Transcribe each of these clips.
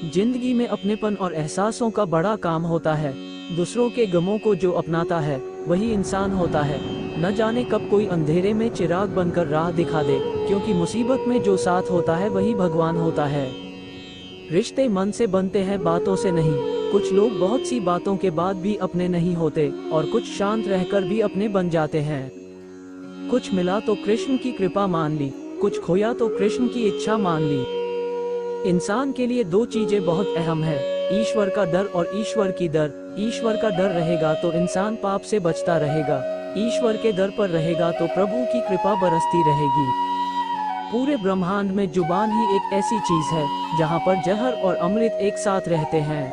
जिंदगी में अपनेपन और एहसासों का बड़ा काम होता है। दूसरों के गमों को जो अपनाता है वही इंसान होता है। न जाने कब कोई अंधेरे में चिराग बनकर राह दिखा दे, क्योंकि मुसीबत में जो साथ होता है वही भगवान होता है। रिश्ते मन से बनते हैं, बातों से नहीं। कुछ लोग बहुत सी बातों के बाद भी अपने नहीं होते और कुछ शांत रहकर भी अपने बन जाते हैं। कुछ मिला तो कृष्ण की कृपा मान ली, कुछ खोया तो कृष्ण की इच्छा मान ली। इंसान के लिए दो चीजें बहुत अहम है, ईश्वर का डर और ईश्वर की दर। ईश्वर का डर रहेगा तो इंसान पाप से बचता रहेगा, ईश्वर के दर पर रहेगा तो प्रभु की कृपा बरसती रहेगी। पूरे ब्रह्मांड में जुबान ही एक ऐसी चीज है जहाँ पर जहर और अमृत एक साथ रहते हैं।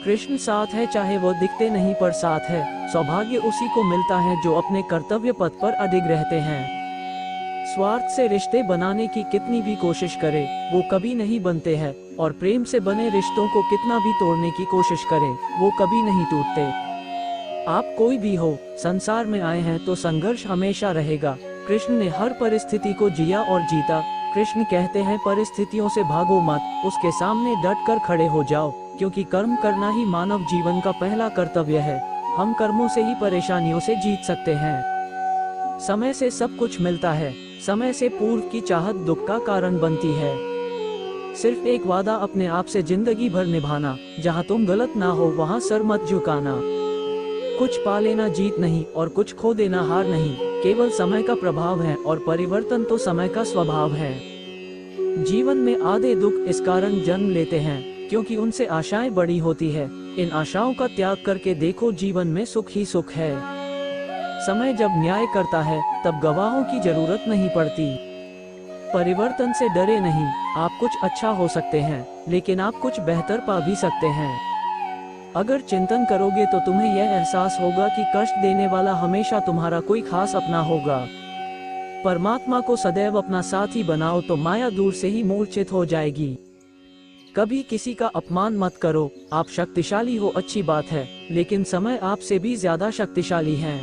कृष्ण साथ है, चाहे वो दिखते नहीं पर साथ है। सौभाग्य उसी को मिलता है जो अपने कर्तव्य पथ पर अडिग रहते हैं। स्वार्थ से रिश्ते बनाने की कितनी भी कोशिश करे वो कभी नहीं बनते हैं, और प्रेम से बने रिश्तों को कितना भी तोड़ने की कोशिश करे वो कभी नहीं टूटते। आप कोई भी हो, संसार में आए हैं तो संघर्ष हमेशा रहेगा। कृष्ण ने हर परिस्थिति को जिया और जीता। कृष्ण कहते हैं परिस्थितियों से भागो मत, उसके सामने डट कर खड़े हो जाओ, क्योंकि कर्म करना ही मानव जीवन का पहला कर्तव्य है। हम कर्मों से ही परेशानियों से जीत सकते हैं। समय से सब कुछ मिलता है, समय से पूर्व की चाहत दुख का कारण बनती है। सिर्फ एक वादा अपने आप से जिंदगी भर निभाना, जहां तुम गलत ना हो वहां सर मत झुकाना। कुछ पा लेना जीत नहीं और कुछ खो देना हार नहीं, केवल समय का प्रभाव है और परिवर्तन तो समय का स्वभाव है। जीवन में आधे दुख इस कारण जन्म लेते हैं क्योंकि उनसे आशाएं बड़ी होती है। इन आशाओं का त्याग करके देखो, जीवन में सुख ही सुख है। समय जब न्याय करता है तब गवाहों की जरूरत नहीं पड़ती। परिवर्तन से डरे नहीं, आप कुछ अच्छा हो सकते हैं लेकिन आप कुछ बेहतर पा भी सकते हैं। अगर चिंतन करोगे तो तुम्हें यह एहसास होगा कि कष्ट देने वाला हमेशा तुम्हारा कोई खास अपना होगा। परमात्मा को सदैव अपना साथी बनाओ तो माया दूर से ही मूर्छित हो जाएगी। कभी किसी का अपमान मत करो। आप शक्तिशाली हो अच्छी बात है, लेकिन समय आपसे भी ज्यादा शक्तिशाली है।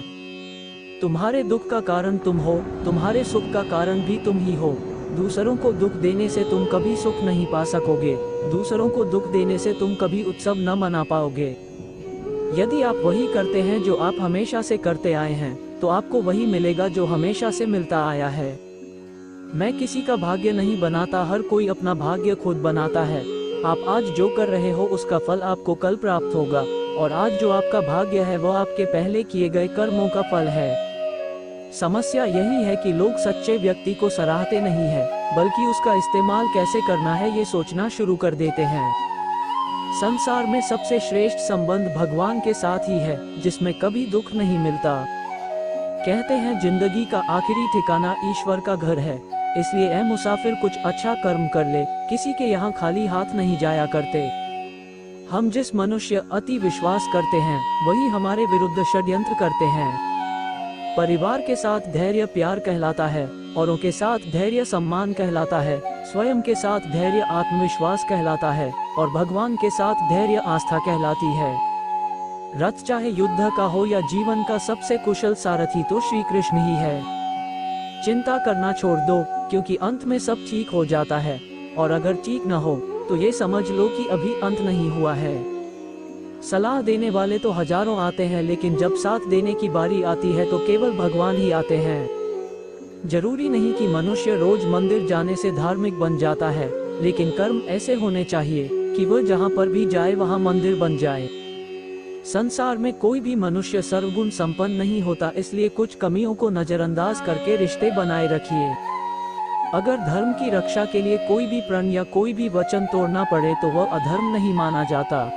तुम्हारे दुख का कारण तुम हो, तुम्हारे सुख का कारण भी तुम ही हो। दूसरों को दुख देने से तुम कभी सुख नहीं पा सकोगे, दूसरों को दुख देने से तुम कभी उत्सव न मना पाओगे। यदि आप वही करते हैं जो आप हमेशा से करते आए हैं, तो आपको वही मिलेगा जो हमेशा से मिलता आया है। मैं किसी का भाग्य नहीं बनाता, हर कोई अपना भाग्य खुद बनाता है। आप आज जो कर रहे हो उसका फल आपको कल प्राप्त होगा, और आज जो आपका भाग्य है वो आपके पहले किए गए कर्मों का फल है। समस्या यही है कि लोग सच्चे व्यक्ति को सराहते नहीं हैं, बल्कि उसका इस्तेमाल कैसे करना है ये सोचना शुरू कर देते हैं। संसार में सबसे श्रेष्ठ संबंध भगवान के साथ ही है, जिसमें कभी दुख नहीं मिलता। कहते हैं जिंदगी का आखिरी ठिकाना ईश्वर का घर है, इसलिए ऐ मुसाफिर कुछ अच्छा कर्म कर ले, किसी के यहाँ खाली हाथ नहीं जाया करते। हम जिस मनुष्य अति विश्वास करते हैं वही हमारे विरुद्ध षड्यंत्र करते हैं। परिवार के साथ धैर्य प्यार कहलाता है, औरों के साथ धैर्य सम्मान कहलाता है, स्वयं के साथ धैर्य आत्मविश्वास कहलाता है, और भगवान के साथ धैर्य आस्था कहलाती है। रथ चाहे युद्ध का हो या जीवन का, सबसे कुशल सारथी तो श्री कृष्ण ही है। चिंता करना छोड़ दो, क्योंकि अंत में सब ठीक हो जाता है, और अगर ठीक न हो तो ये समझ लो कि अभी अंत नहीं हुआ है। सलाह देने वाले तो हजारों आते हैं, लेकिन जब साथ देने की बारी आती है तो केवल भगवान ही आते हैं। जरूरी नहीं कि मनुष्य रोज मंदिर जाने से धार्मिक बन जाता है, लेकिन कर्म ऐसे होने चाहिए कि वह जहाँ पर भी जाए वहाँ मंदिर बन जाए। संसार में कोई भी मनुष्य सर्वगुण संपन्न नहीं होता, इसलिए कुछ कमियों को नजरअंदाज करके रिश्ते बनाए रखिए। अगर धर्म की रक्षा के लिए कोई भी प्रण या कोई भी वचन तोड़ना पड़े तो वह अधर्म नहीं माना जाता।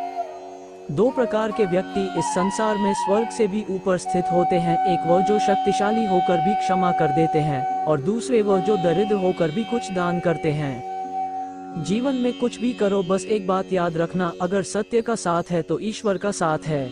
दो प्रकार के व्यक्ति इस संसार में स्वर्ग से भी ऊपर स्थित होते हैं, एक वह जो शक्तिशाली होकर भी क्षमा कर देते हैं, और दूसरे वह जो दरिद्र होकर भी कुछ दान करते हैं। जीवन में कुछ भी करो, बस एक बात याद रखना, अगर सत्य का साथ है तो ईश्वर का साथ है।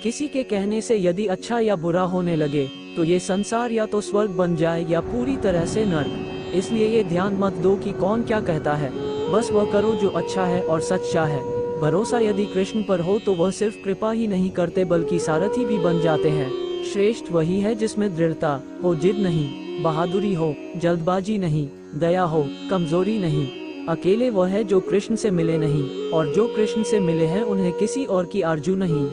किसी के कहने से यदि अच्छा या बुरा होने लगे तो ये संसार या तो स्वर्ग बन जाए या पूरी तरह से नर्क। इसलिए ये ध्यान मत दो कि कौन क्या कहता है, बस वह करो जो अच्छा है और सच्चा है। भरोसा यदि कृष्ण पर हो तो वह सिर्फ कृपा ही नहीं करते बल्कि सारथी भी बन जाते हैं। श्रेष्ठ वही है जिसमें दृढ़ता हो, जिद नहीं, बहादुरी हो, जल्दबाजी नहीं, दया हो, कमजोरी नहीं, अकेले वह है जो कृष्ण से मिले नहीं, और जो कृष्ण से मिले हैं उन्हें किसी और की आरजू नहीं।